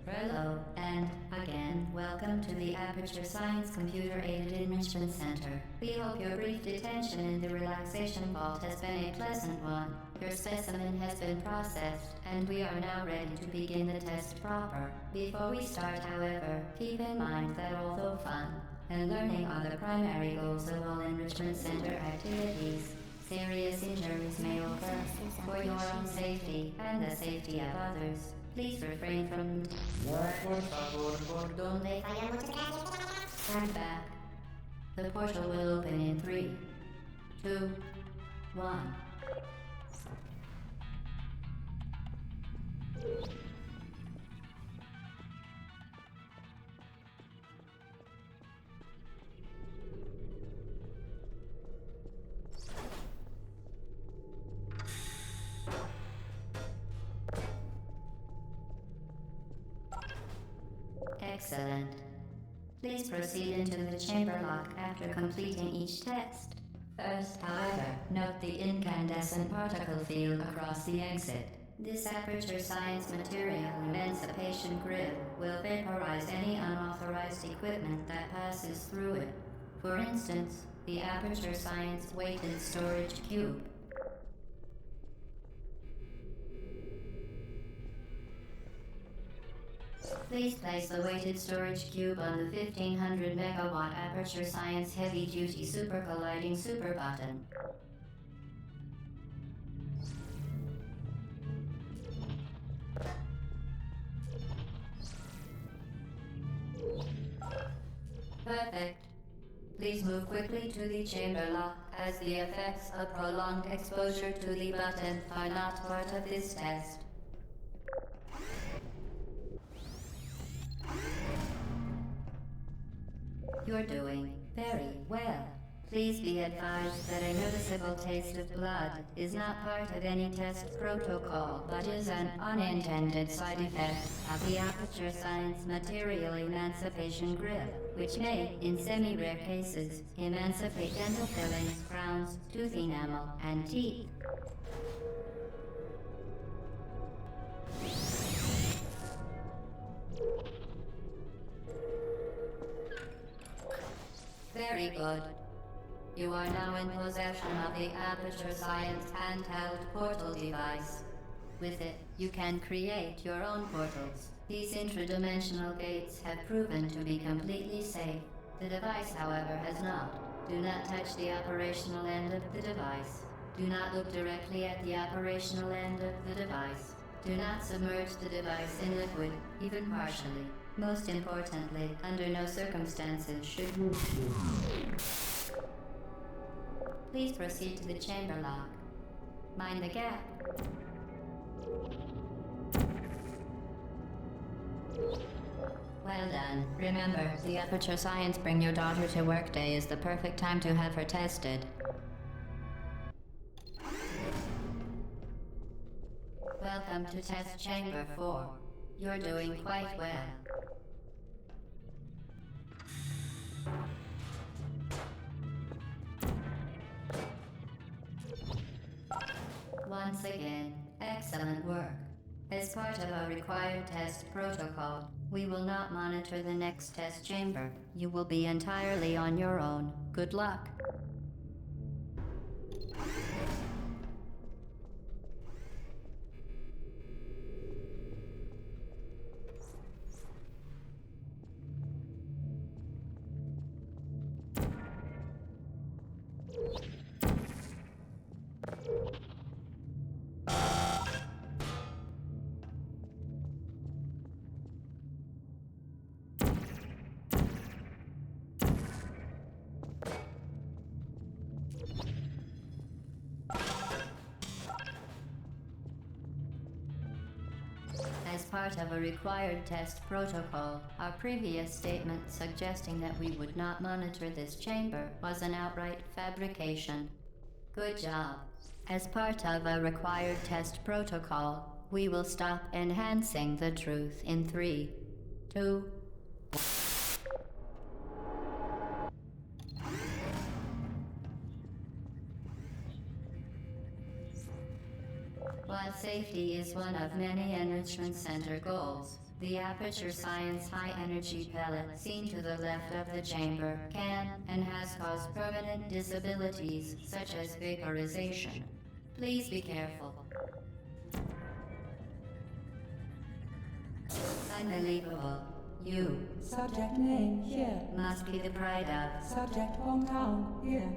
Hello, and again, welcome to the Aperture Science Computer Aided Enrichment Center. We hope your brief detention in the relaxation vault has been a pleasant one. Your specimen has been processed, and we are now ready to begin the test proper. Before we start, however, keep in mind that although fun and learning are the primary goals of all Enrichment Center activities, serious injuries may occur. For your own safety and the safety of others, please refrain from... Stand back. The portal will open in 3, 2, 1. Excellent. Please proceed into the chamber lock after completing each test. First, however, note the incandescent particle field across the exit. This Aperture Science Material Emancipation Grid will vaporize any unauthorized equipment that passes through it. For instance, the Aperture Science Weighted Storage Cube. Please place the weighted storage cube on the 1500 megawatt Aperture Science Heavy Duty Super Colliding Super Button. Perfect. Please move quickly to the chamber lock, as the effects of prolonged exposure to the button are not part of this test. You're doing very well. Please be advised that a noticeable taste of blood is not part of any test protocol, but is an unintended side effect of the Aperture Science Material Emancipation Grid, which may, in semi-rare cases, emancipate dental fillings, crowns, tooth enamel, and teeth. Very good. You are now in possession of the Aperture Science handheld portal device. With it, you can create your own portals. These intradimensional gates have proven to be completely safe. The device, however, has not. Do not touch the operational end of the device. Do not look directly at the operational end of the device. Do not submerge the device in liquid, even partially. Most importantly, under no circumstances should you... Please proceed to the chamber lock. Mind the gap. Well done. Remember, the Aperture Science Bring Your Daughter to Work Day is the perfect time to have her tested. Welcome to Test Chamber 4. You're doing quite well. Once again, excellent work. As part of our required test protocol, we will not monitor the next test chamber. You will be entirely on your own. Good luck. As part of a required test protocol, our previous statement suggesting that we would not monitor this chamber was an outright fabrication. Good job. As part of a required test protocol, we will stop enhancing the truth in 3, 2, While safety is one of many Enrichment Center goals, The Aperture Science high-energy pellet seen to the left of the chamber can and has caused permanent disabilities such as vaporization. Please be careful. Unbelievable. You Subject name here. must be the pride of. Subject hometown here.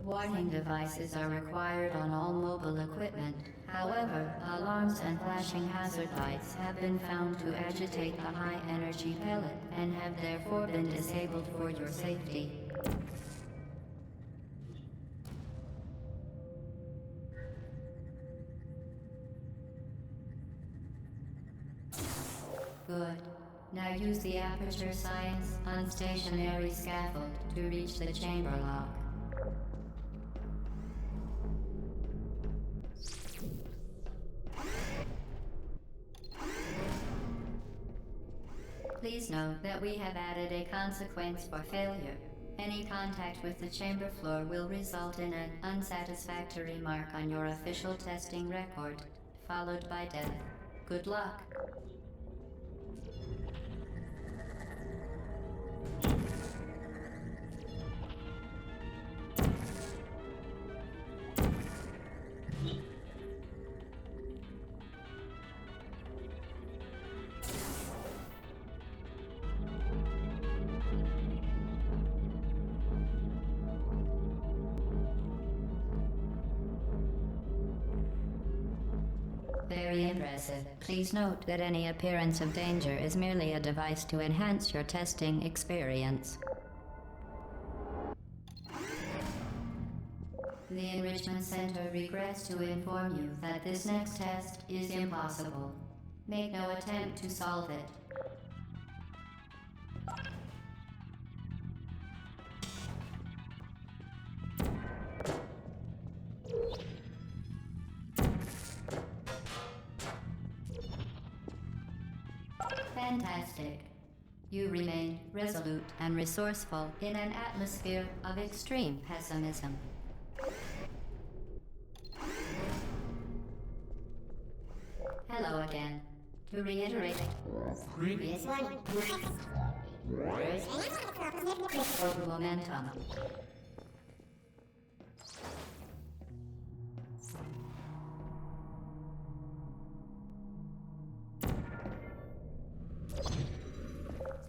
Warning devices are required on all mobile equipment. However, alarms and flashing hazard lights have been found to agitate the high-energy pellet and have therefore been disabled for your safety. Good. Now use the Aperture Science unstationary scaffold to reach the chamber lock. Please note that we have added a consequence for failure. Any contact with the chamber floor will result in an unsatisfactory mark on your official testing record, followed by death. Good luck. Very impressive. Please note that any appearance of danger is merely a device to enhance your testing experience. The Enrichment Center regrets to inform you that this next test is impossible. Make no attempt to solve it. Fantastic. You remain resolute and resourceful in an atmosphere of extreme pessimism. Hello again. To reiterate, previous one. Momentum.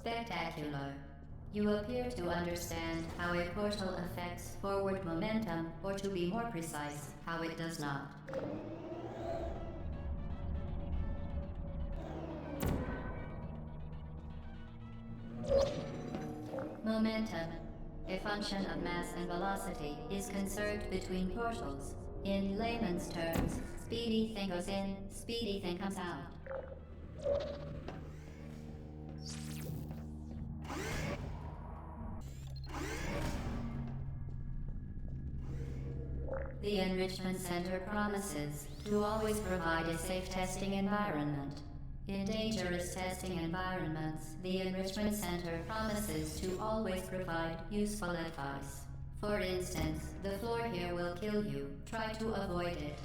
Spectacular. You appear to understand how a portal affects forward momentum, or to be more precise, how it does not. Momentum, a function of mass and velocity, is conserved between portals. In layman's terms, speedy thing goes in, speedy thing comes out. The Enrichment Center promises to always provide a safe testing environment. In dangerous testing environments, the Enrichment Center promises to always provide useful advice. For instance, the floor here will kill you. Try to avoid it.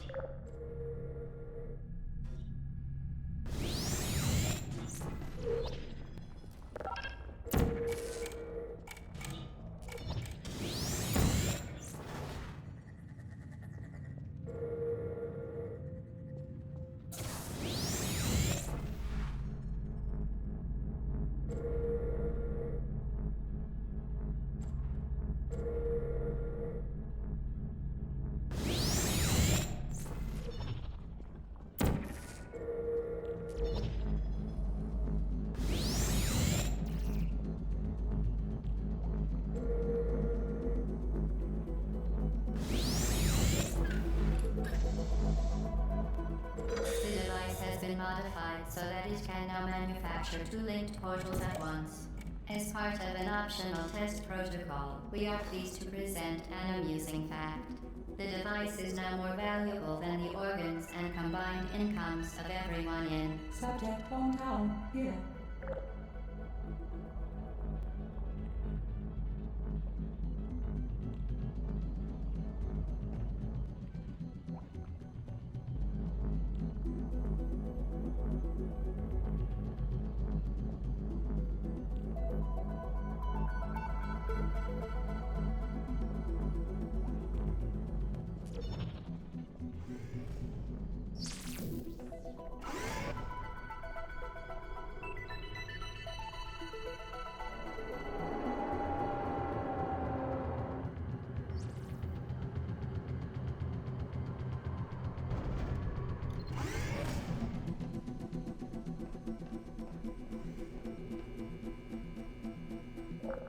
Modified so that it can now manufacture two linked portals at once. As part of an optional test protocol, we are pleased to present an amusing fact. The device is now more valuable than the organs and combined incomes of everyone in Subject hometown here.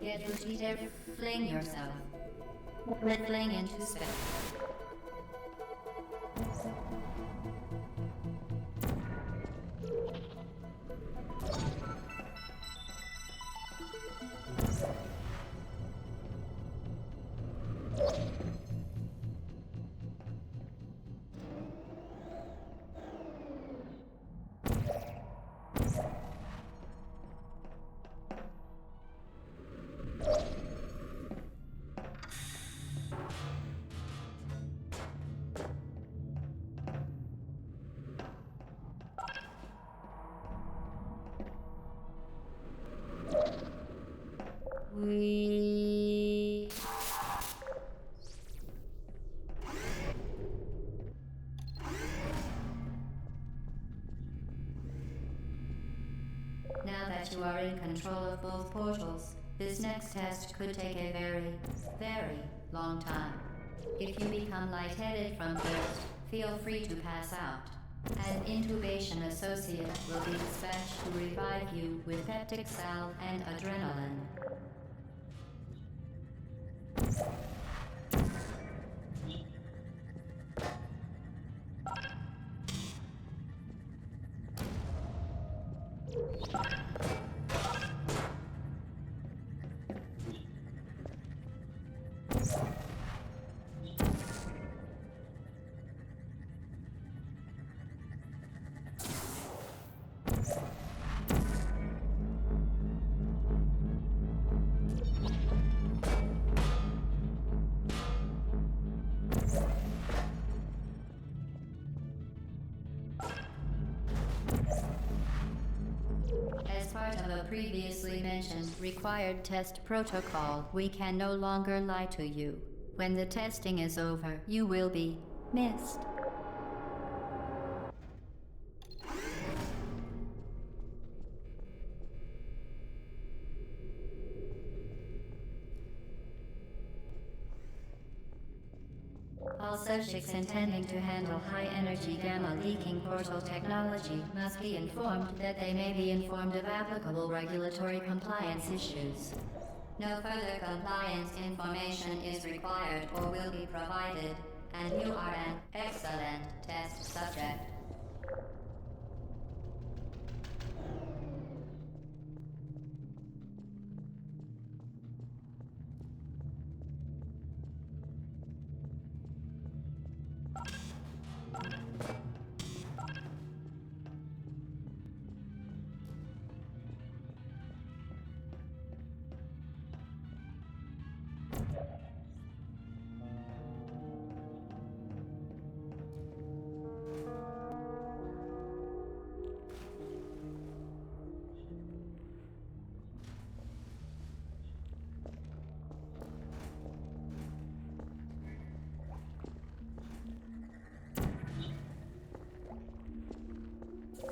Get repeated, fling yourself. Fling into space. We... Now that you are in control of both portals, this next test could take a very, very long time. If you become lightheaded from thirst, feel free to pass out. An intubation associate will be dispatched to revive you with peptic salve and adrenaline. As part of a previously mentioned required test protocol, we can no longer lie to you. When the testing is over, you will be missed. All subjects intending to handle high-energy gamma-leaking portal technology must be informed that they may be informed of applicable regulatory compliance issues. No further compliance information is required or will be provided, and you are an excellent test subject.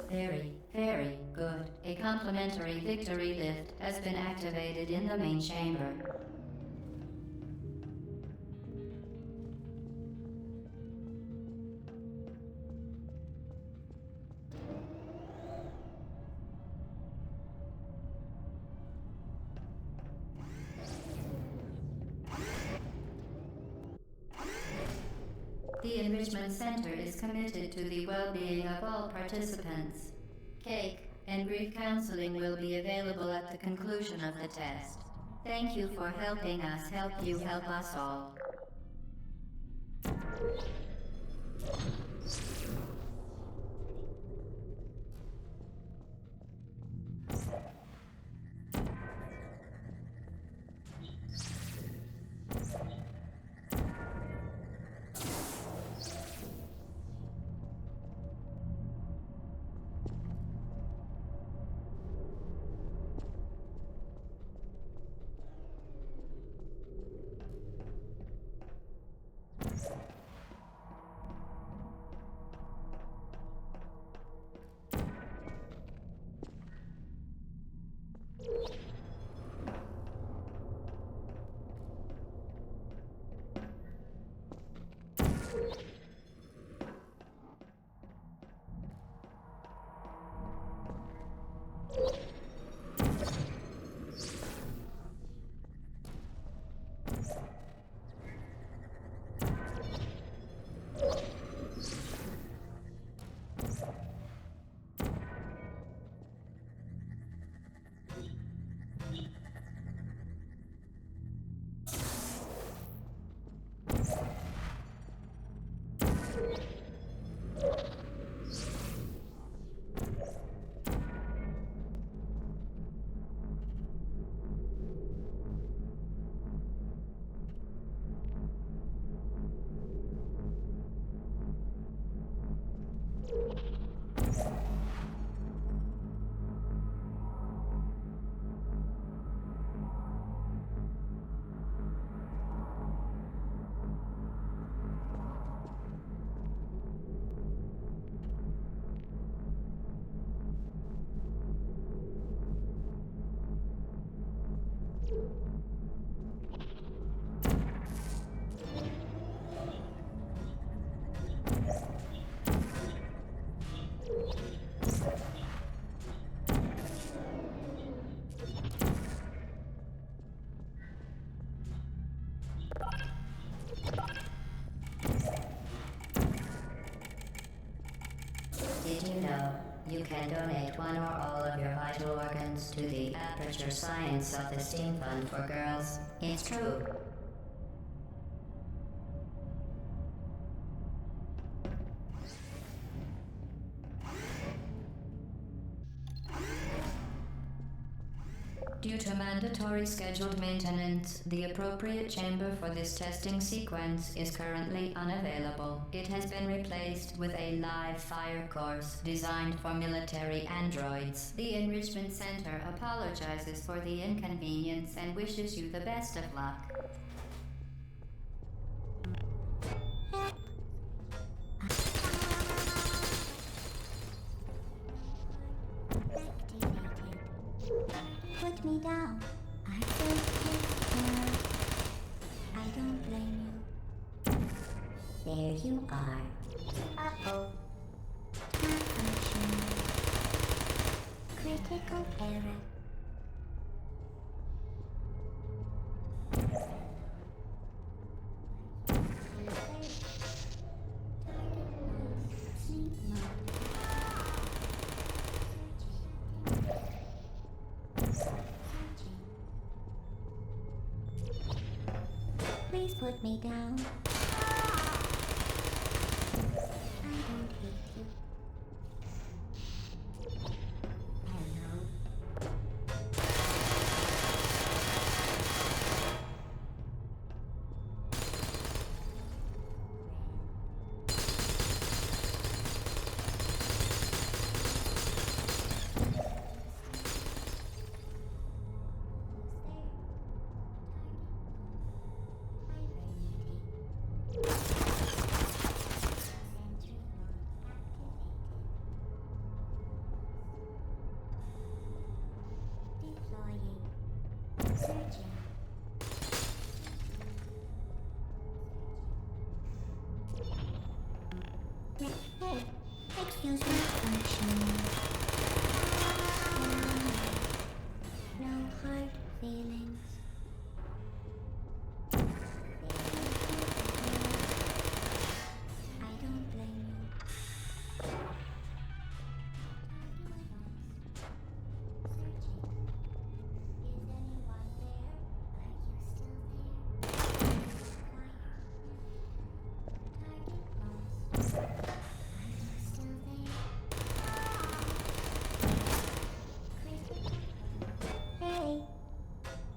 Very, very good. A complimentary victory lift has been activated in the main chamber. The Enrichment Center is committed to the well-being of all participants. Cake and brief counseling will be available at the conclusion of the test. Thank you for helping us help you help us all. Did you know you can donate one or all of your vital organs to the Aperture Science Self-Esteem Fund for Girls? It's true. Due to mandatory scheduled maintenance, the appropriate chamber for this testing sequence is currently unavailable. It has been replaced with a live fire course designed for military androids. The Enrichment Center apologizes for the inconvenience and wishes you the best of luck. Put me down. I don't care. I don't blame you. There you are. Uh-oh. Malfunction. Critical error. Sleep mode. Please put me down. I don't hate you. Hello. Hey, excuse me, function. No hard feelings. I don't blame you. Hey,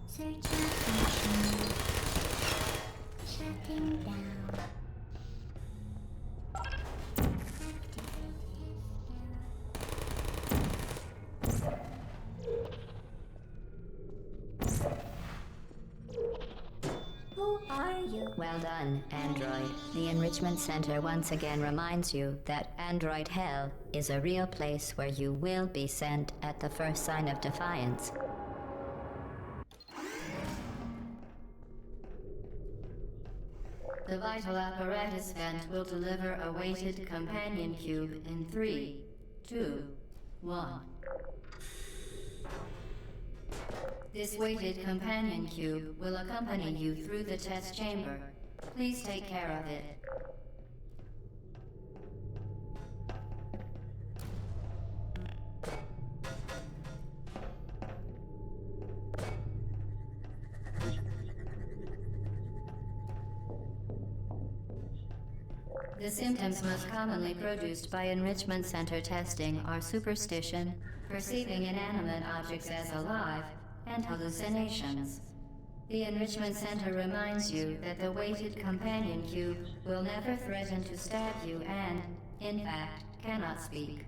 search function. Shutting down. Who are you? Well done, Android. The Enrichment Center once again reminds you that Android Hell is a real place where you will be sent at the first sign of defiance. The vital apparatus vent will deliver a weighted companion cube in 3, 2, 1. This weighted companion cube will accompany you through the test chamber. Please take care of it. The symptoms most commonly produced by Enrichment Center testing are superstition, perceiving inanimate objects as alive, and hallucinations. The Enrichment Center reminds you that the weighted companion cube will never threaten to stab you and, in fact, cannot speak.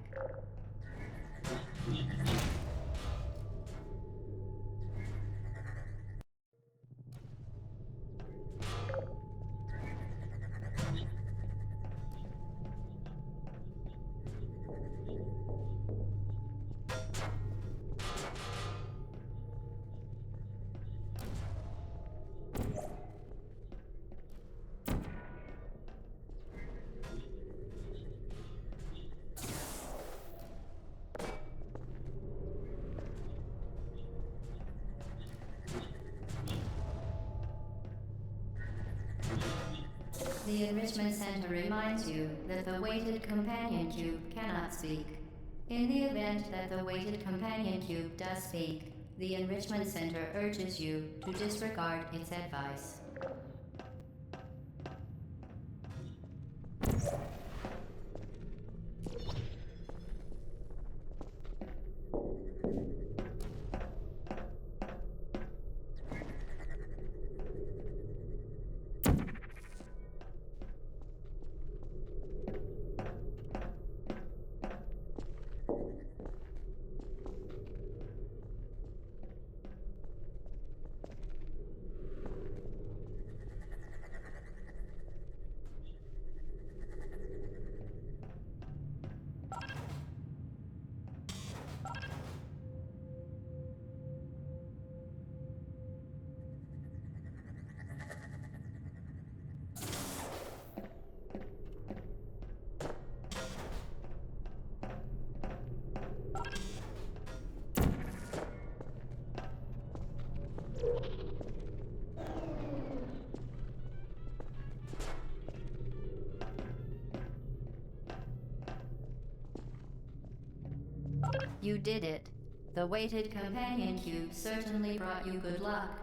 The Enrichment Center reminds you that the weighted companion cube cannot speak. In the event that the weighted companion cube does speak, the Enrichment Center urges you to disregard its advice. You did it. The weighted companion cube certainly brought you good luck.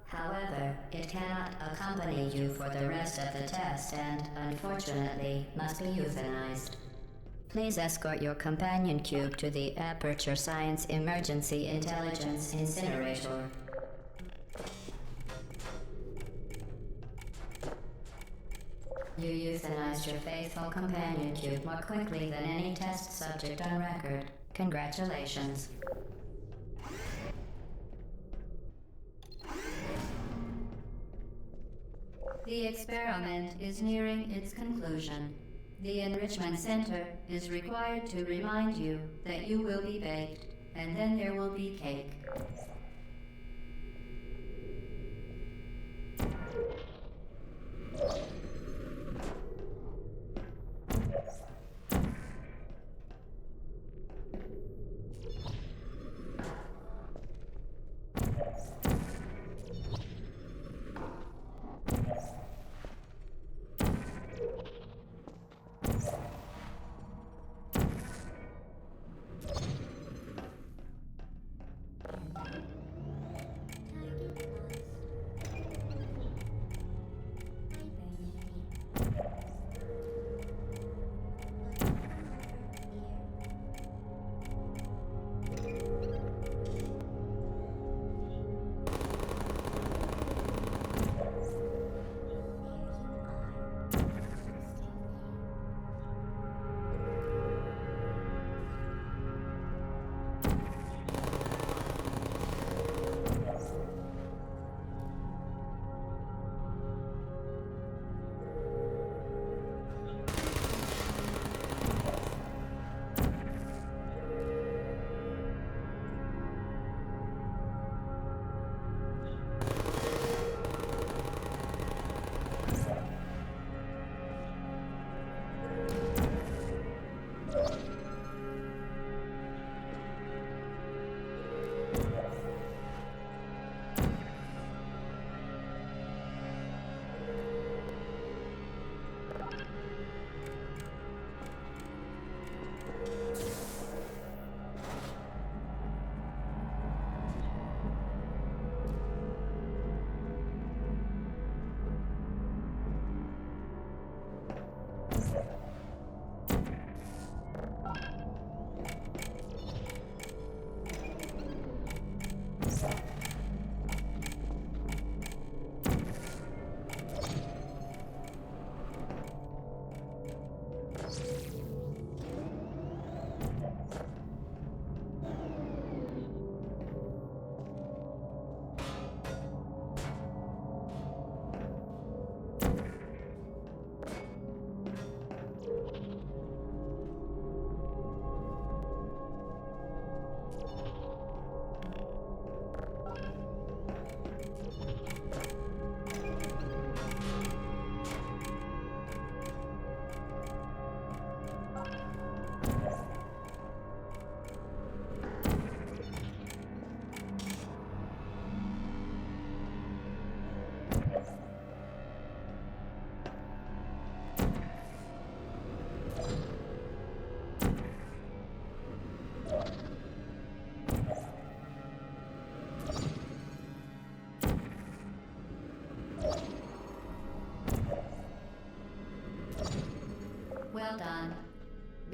However, it cannot accompany you for the rest of the test and, unfortunately, must be euthanized. Please escort your companion cube to the Aperture Science Emergency Intelligence Incinerator. You euthanized your faithful companion cube more quickly than any test subject on record. Congratulations. The experiment is nearing its conclusion. The Enrichment Center is required to remind you that you will be baked, and then there will be cake.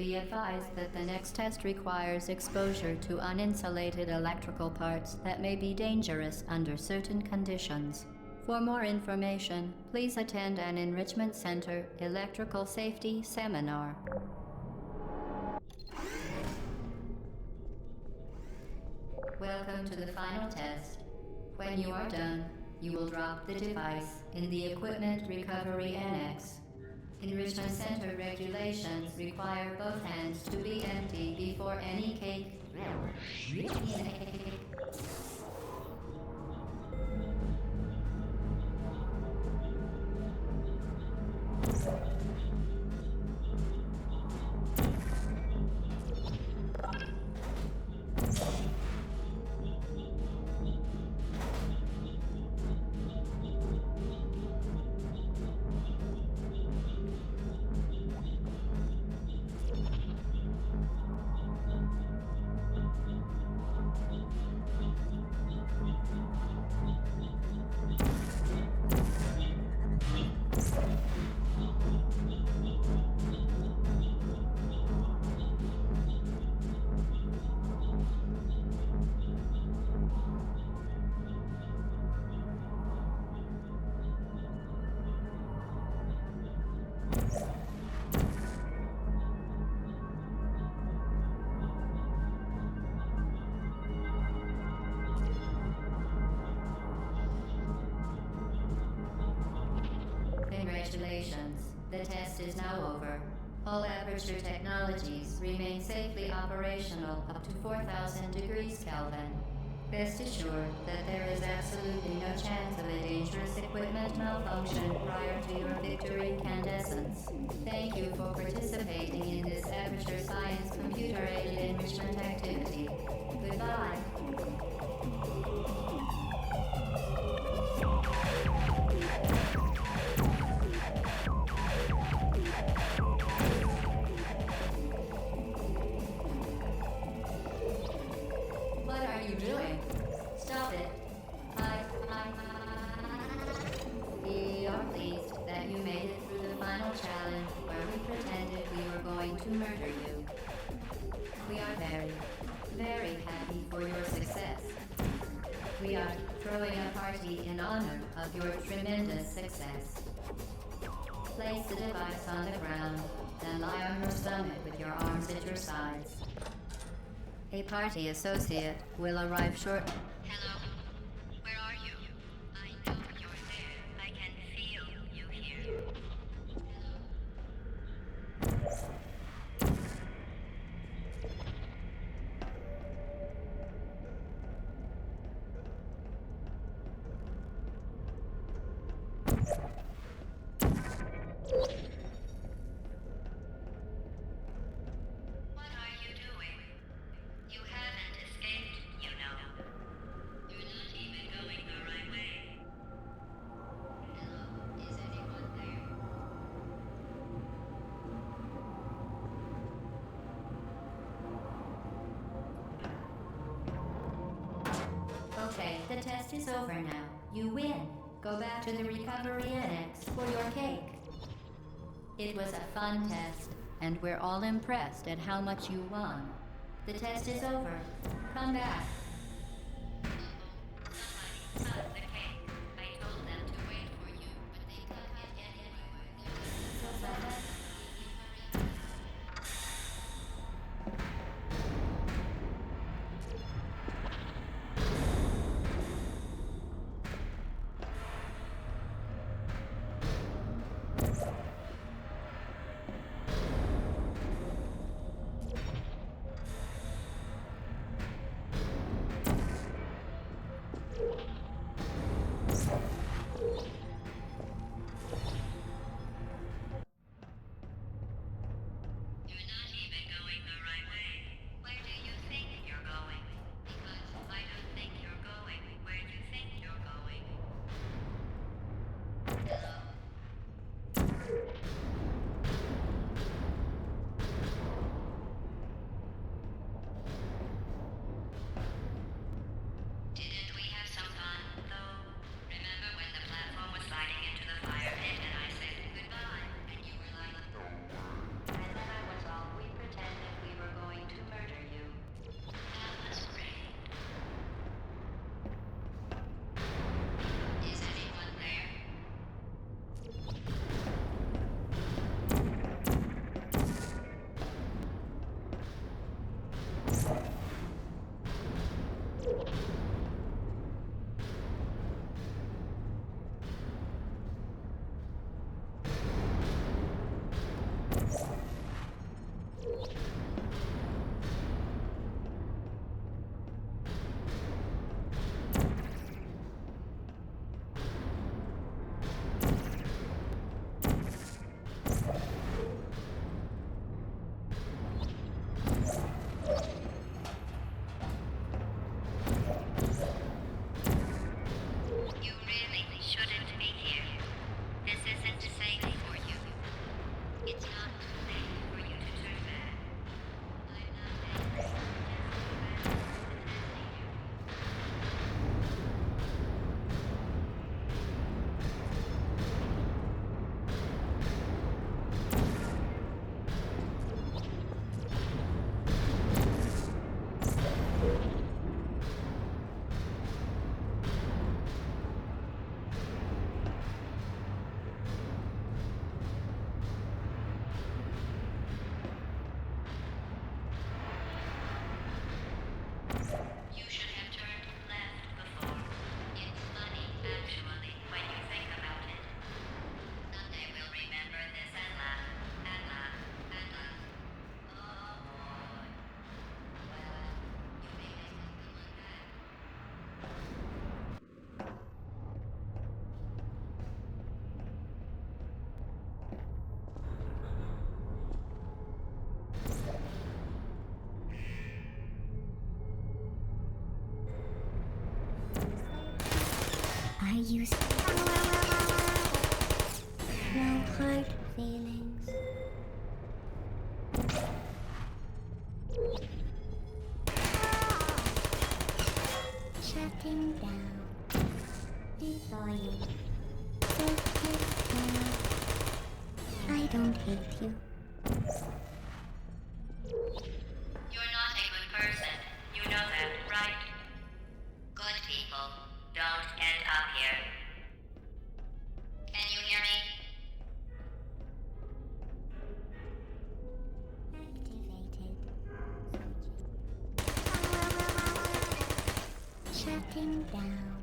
Be advised that the next test requires exposure to uninsulated electrical parts that may be dangerous under certain conditions. For more information, please attend an Enrichment Center Electrical Safety Seminar. Welcome to the final test. When you are done, you will drop the device in the Equipment Recovery Annex. Enrichment Center regulations require both hands to be empty before any cake. Congratulations. The test is now over. All Aperture technologies remain safely operational up to 4,000 degrees Kelvin. Rest assured that there is absolutely no chance of a dangerous equipment malfunction prior to your victory incandescence. Thank you for participating in this Aperture Science computer-aided enrichment activity. Goodbye. What are you doing? Stop it. We are pleased that you made it through the final challenge where we pretended we were going to murder you. We are very, very happy for your success. We are throwing a party in honor of your tremendous success. Place the device on the ground, then lie on your stomach with your arms at your sides. A party associate will arrive shortly. Hello? Where are you? I know you're there. I can feel you here. What are you doing? You haven't escaped, you know. You're not even going the right way. Hello, is anyone there? Okay, the test is over now. You win. Go back to the recovery annex for your cake. It was a fun test, and we're all impressed at how much you won. The test is over. Come back. Somebody cut the cake. I told them to wait for you, but they can't get anywhere. are you? No hard feelings. Shutting down before you. I don't hate you. You're not a good person. You know that, right? Good people don't end up here. Can you hear me? Activated. Shutting down.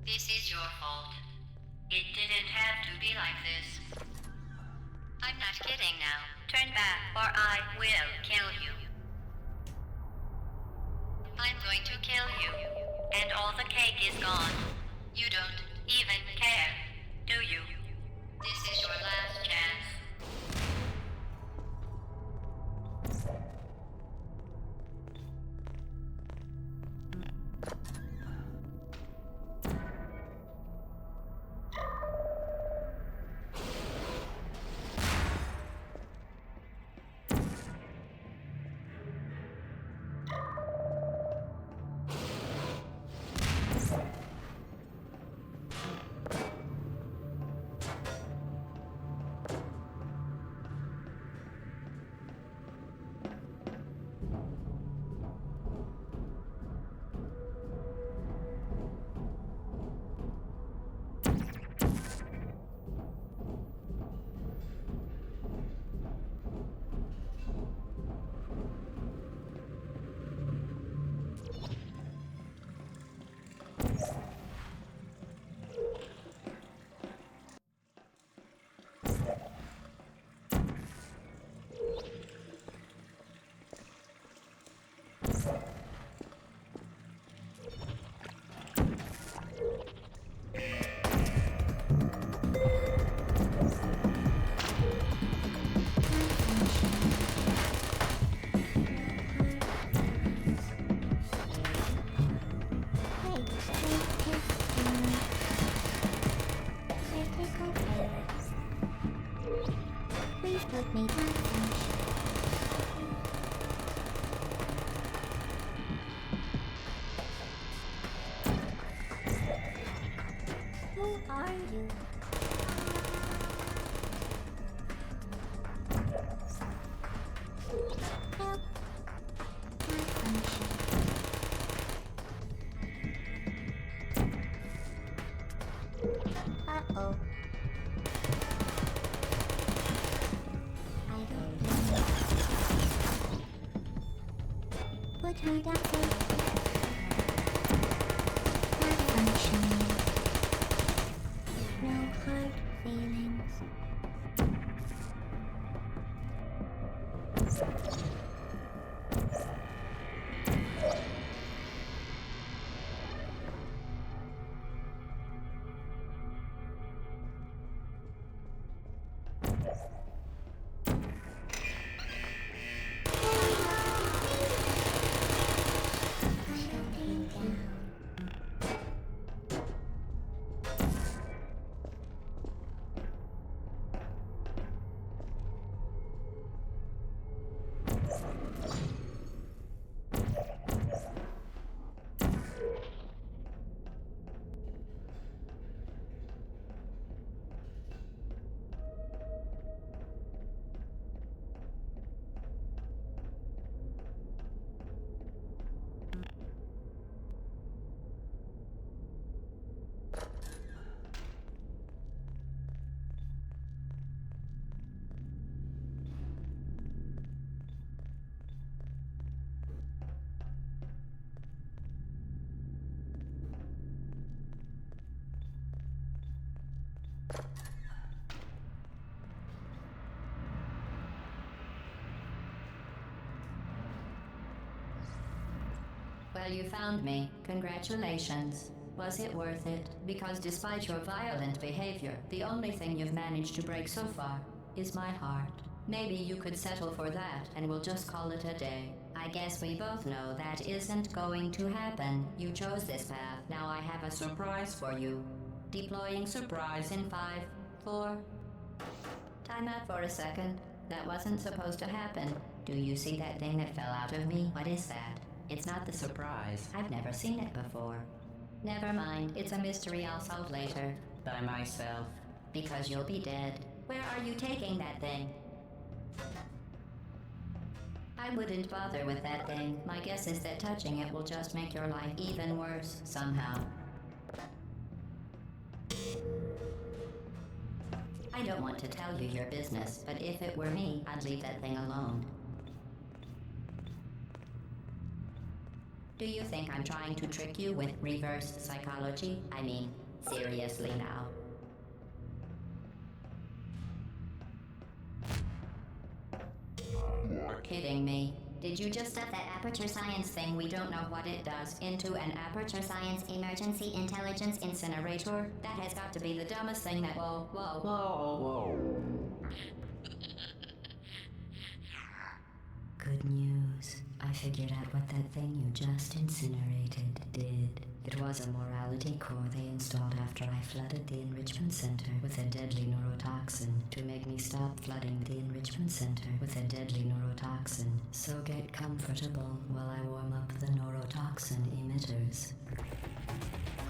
This is your fault. It didn't have to be like this. I'm not kidding now. Turn back or I will kill you. I'm going to kill you. And all the cake is gone. You don't even care, do you? This is your last chance. Please put me back. Who are you? Help. Malfunction. Uh-oh. I don't know. Put her down. Malfunction. No hard feelings. Shutting down. Well, you found me. Congratulations. Was it worth it? Because despite your violent behavior, the only thing you've managed to break so far is my heart. Maybe you could settle for that and we'll just call it a day. I guess we both know that isn't going to happen. You chose this path. Now I have a surprise for you. Deploying surprise in 5, 4... Time out for a second. That wasn't supposed to happen. Do you see that thing that fell out of me? What is that? It's not the surprise. I've never seen it before. Never mind. It's a mystery I'll solve later. By myself. Because you'll be dead. Where are you taking that thing? I wouldn't bother with that thing. My guess is that touching it will just make your life even worse, somehow. I don't want to tell you your business, but if it were me, I'd leave that thing alone. Do you think I'm trying to trick you with reverse psychology? I mean, seriously now. You're kidding me. Did you just stuff that Aperture Science thing, we don't know what it does, into an Aperture Science Emergency Intelligence Incinerator? That has got to be the dumbest thing that— Whoa. Good news. I figured out what that thing you just incinerated did. It was a morality core they installed after I flooded the enrichment center with a deadly neurotoxin to make me stop flooding the enrichment center with a deadly neurotoxin. So get comfortable while I warm up the neurotoxin emitters.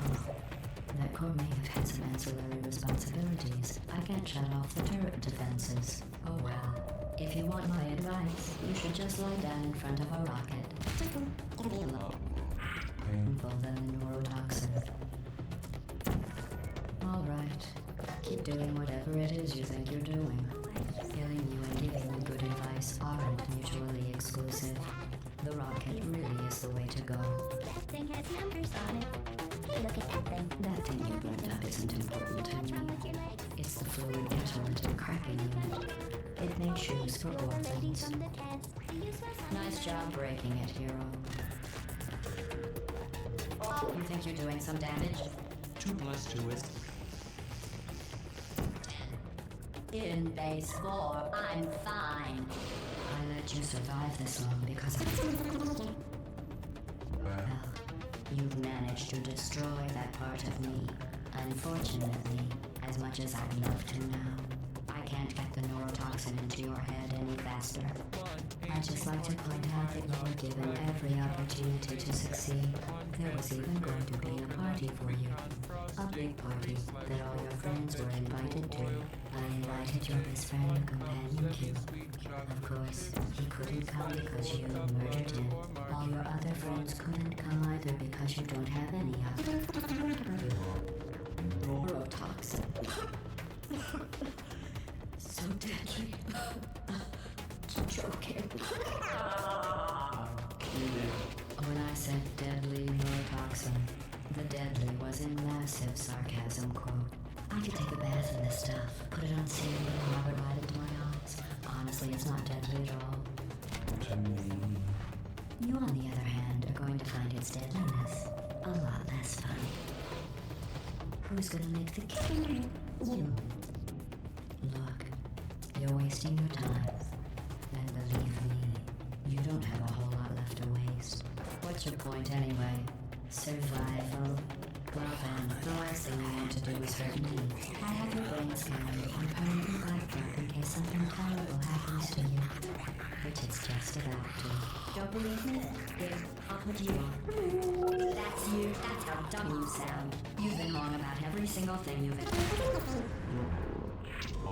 Oh, that core may have had some ancillary responsibilities. I can't shut off the turret defenses. Oh well. If you want my advice, you should just lie down in front of a rocket. It'll be alone. And pull the neurotoxin. Alright. Keep doing whatever it is you think you're doing. Killing you and giving you good advice aren't mutually exclusive. The rocket really is the way to go. That thing has numbers on it. Hey, look at that thing. That thing you brought up isn't important to What's me. wrong with your leg? It's the fluid intermittent cracking unit. It makes shoes for Ladies orphans. from the test. You swear something. Nice job breaking it, hero. You think you're doing some damage? 2 plus 2 is... In base 4, I'm fine. I let you survive this long because well, you've managed to destroy that part of me. Unfortunately, as much as I'd love to now, I can't get the neurotoxin into your head any faster. I'd just like to point out that you were given every opportunity to succeed. There was even going to be a party for you. A big party that all your friends were invited to. I invited your best friend and companion Q. Of course, he couldn't come because you murdered him. All your other friends couldn't come either because you don't have any of them. Neurotoxin. So deadly. Joking. When I said deadly neurotoxin, the deadly was in massive sarcasm quote. I could take a bath in this stuff, put it on cereal, and rub it right into my eyes. Honestly, it's not deadly at all. to me. You, on the other hand, are going to find its deadliness a lot less fun. Who's gonna make the cake? You. Look, you're wasting your time. And believe me, you don't have a whole lot left to waste. What's your point anyway? Survival? Well then, the last thing I want to do is hurt me. I have your brain scanned and permanently blacked in case something terrible happens to you. Which it's just about to. Don't believe me? Here, I'll put you on. That's you. That's how dumb you sound. You've been wrong about every single thing you've ever... You're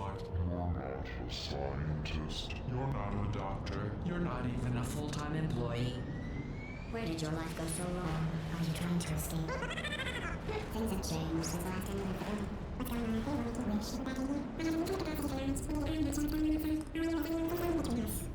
not a scientist. You're not a doctor. You're not even a full-time employee. Where did your life go so wrong? Are you trying to escape? Things have changed since the last time I put in. What's going on? They wanted to wish that I didn't know. I don't know about his parents. I don't know.